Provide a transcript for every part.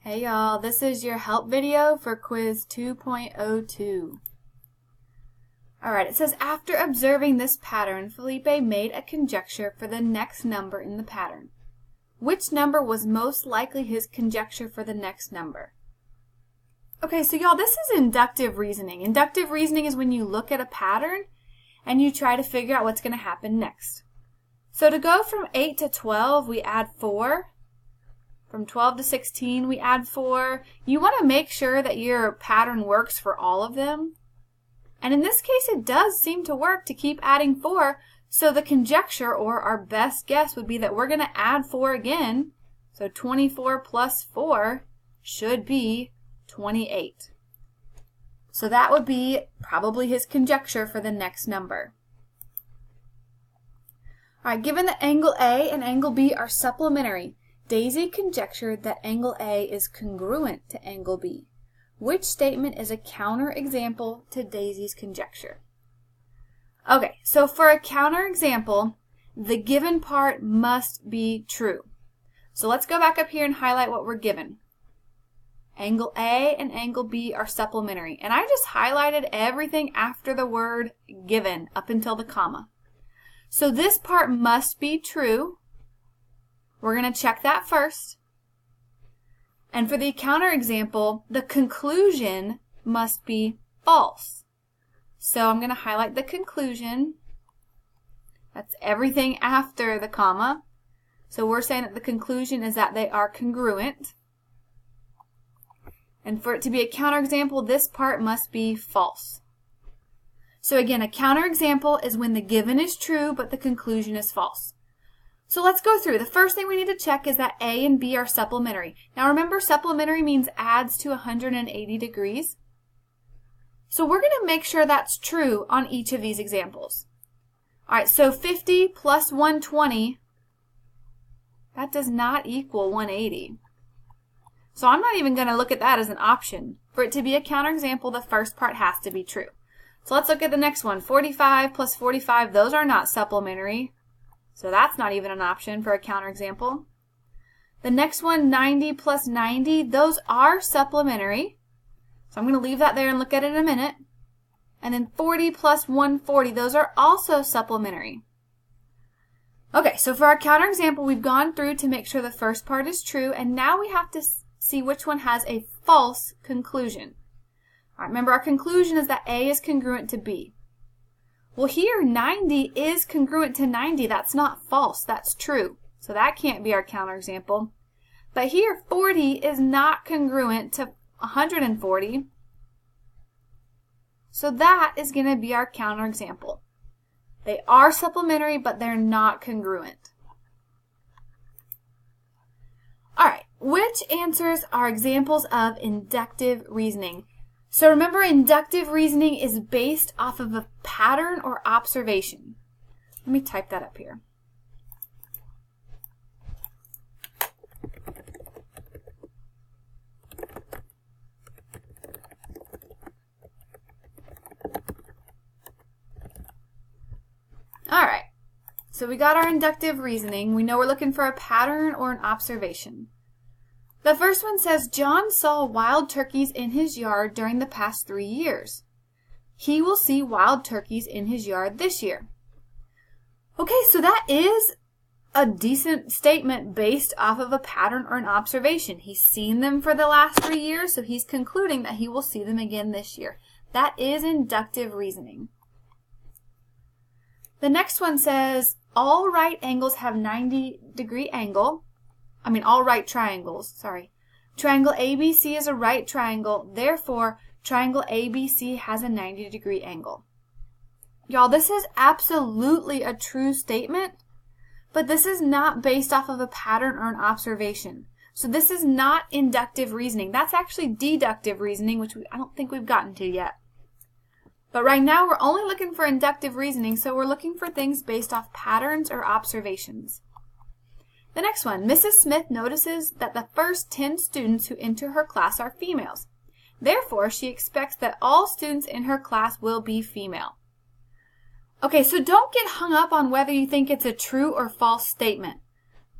Hey y'all, this is your help video for quiz 2.02. Alright, it says, after observing this pattern, Felipe made a conjecture for the next number in the pattern. Which number was most likely his conjecture for the next number? Okay, so y'all, this is inductive reasoning. Inductive reasoning is when you look at a pattern and you try to figure out what's going to happen next. So to go from 8 to 12, we add 4. From 12 to 16, we add 4. You want to make sure that your pattern works for all of them. And in this case, it does seem to work to keep adding 4. So the conjecture, or our best guess, would be that we're going to add 4 again. So 24 plus 4 should be 28. So that would be probably his conjecture for the next number. All right, given that angle A and angle B are supplementary, Daisy conjectured that angle A is congruent to angle B. Which statement is a counterexample to Daisy's conjecture? Okay, so for a counterexample, the given part must be true. So let's go back up here and highlight what we're given. Angle A and angle B are supplementary. And I just highlighted everything after the word given up until the comma. So this part must be true. We're going to check that first. And for the counterexample, the conclusion must be false. So I'm going to highlight the conclusion. That's everything after the comma. So we're saying that the conclusion is that they are congruent. And for it to be a counterexample, this part must be false. So again, a counterexample is when the given is true, but the conclusion is false. So let's go through. The first thing we need to check is that A and B are supplementary. Now remember, supplementary means adds to 180 degrees. So we're going to make sure that's true on each of these examples. All right, so 50 plus 120, that does not equal 180. So I'm not even going to look at that as an option. For it to be a counterexample, the first part has to be true. So let's look at the next one. 45 plus 45, those are not supplementary. So that's not even an option for a counterexample. The next one, 90 plus 90, those are supplementary. So I'm going to leave that there and look at it in a minute. And then 40 plus 140, those are also supplementary. Okay, so for our counterexample, we've gone through to make sure the first part is true, and now we have to see which one has a false conclusion. All right, remember, our conclusion is that A is congruent to B. Well, here 90 is congruent to 90. That's not false. That's true. So that can't be our counterexample. But here 40 is not congruent to 140. So that is going to be our counterexample. They are supplementary, but they're not congruent. All right, which answers are examples of inductive reasoning? So remember, inductive reasoning is based off of a pattern or observation. Let me type that up here. All right, so we got our inductive reasoning. We know we're looking for a pattern or an observation. The first one says, John saw wild turkeys in his yard during the past 3 years. He will see wild turkeys in his yard this year. Okay, so that is a decent statement based off of a pattern or an observation. He's seen them for the last 3 years, so he's concluding that he will see them again this year. That is inductive reasoning. The next one says, all right angles have 90-degree angle. All right triangles, sorry. Triangle ABC is a right triangle, therefore triangle ABC has a 90-degree angle. Y'all, this is absolutely a true statement, but this is not based off of a pattern or an observation. So this is not inductive reasoning. That's actually deductive reasoning, which I don't think we've gotten to yet. But right now we're only looking for inductive reasoning, so we're looking for things based off patterns or observations. The next one, Mrs. Smith notices that the first 10 students who enter her class are females. Therefore, she expects that all students in her class will be female. Okay, so don't get hung up on whether you think it's a true or false statement.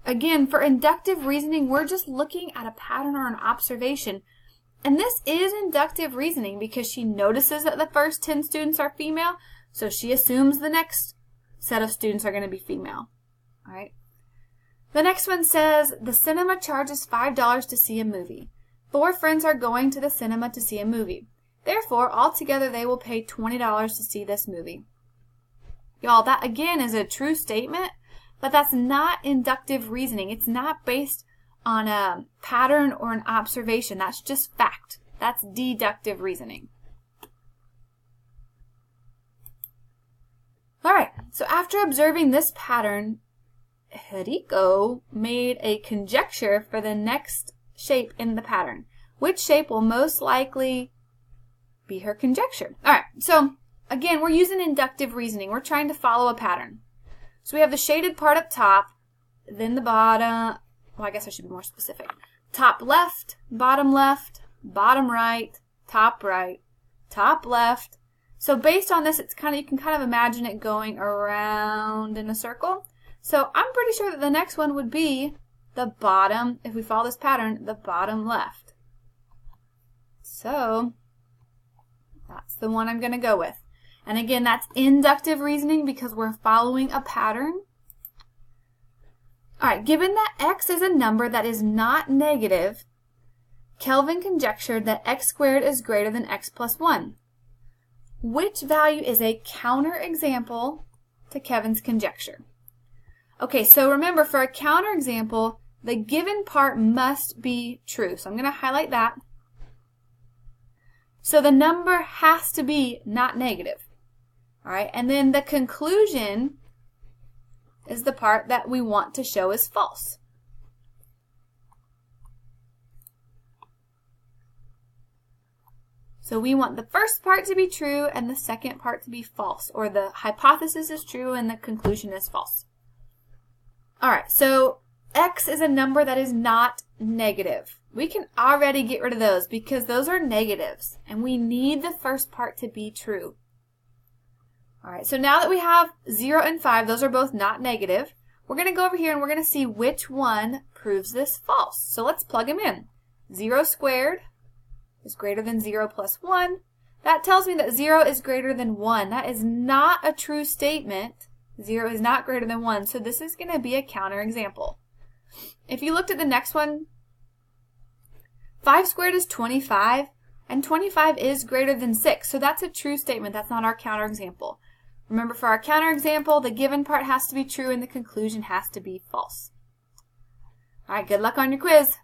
Again, for inductive reasoning, we're just looking at a pattern or an observation. And this is inductive reasoning because she notices that the first 10 students are female, so she assumes the next set of students are going to be female. All right. The next one says, the cinema charges $5 to see a movie. 4 friends are going to the cinema to see a movie. Therefore, altogether they will pay $20 to see this movie. Y'all, that again is a true statement, but that's not inductive reasoning. It's not based on a pattern or an observation. That's just fact. That's deductive reasoning. All right, so after observing this pattern, Huriko made a conjecture for the next shape in the pattern. Which shape will most likely be her conjecture? All right, so again, we're using inductive reasoning. We're trying to follow a pattern. So we have the shaded part up top, then the bottom, well, I guess I should be more specific. Top left, bottom right, top left. So based on this, it's you can kind of imagine it going around in a circle. So I'm pretty sure that the next one would be the bottom, if we follow this pattern, the bottom left. So that's the one I'm going to go with. And again, that's inductive reasoning because we're following a pattern. All right, given that x is a number that is not negative, Kelvin conjectured that x squared is greater than x plus 1. Which value is a counterexample to Kevin's conjecture? Okay, so remember, for a counterexample, the given part must be true. So I'm going to highlight that. So the number has to be not negative. All right, and then the conclusion is the part that we want to show is false. So we want the first part to be true and the second part to be false, or the hypothesis is true and the conclusion is false. All right, so x is a number that is not negative. We can already get rid of those because those are negatives, and we need the first part to be true. All right, so now that we have 0 and 5, those are both not negative, we're going to go over here and we're going to see which one proves this false. So let's plug them in. 0 squared is greater than 0 plus 1. That tells me that 0 is greater than 1. That is not a true statement. 0 is not greater than 1, so this is going to be a counterexample. If you looked at the next one, 5 squared is 25, and 25 is greater than 6, so that's a true statement. That's not our counterexample. Remember, for our counterexample, the given part has to be true and the conclusion has to be false. All right, good luck on your quiz.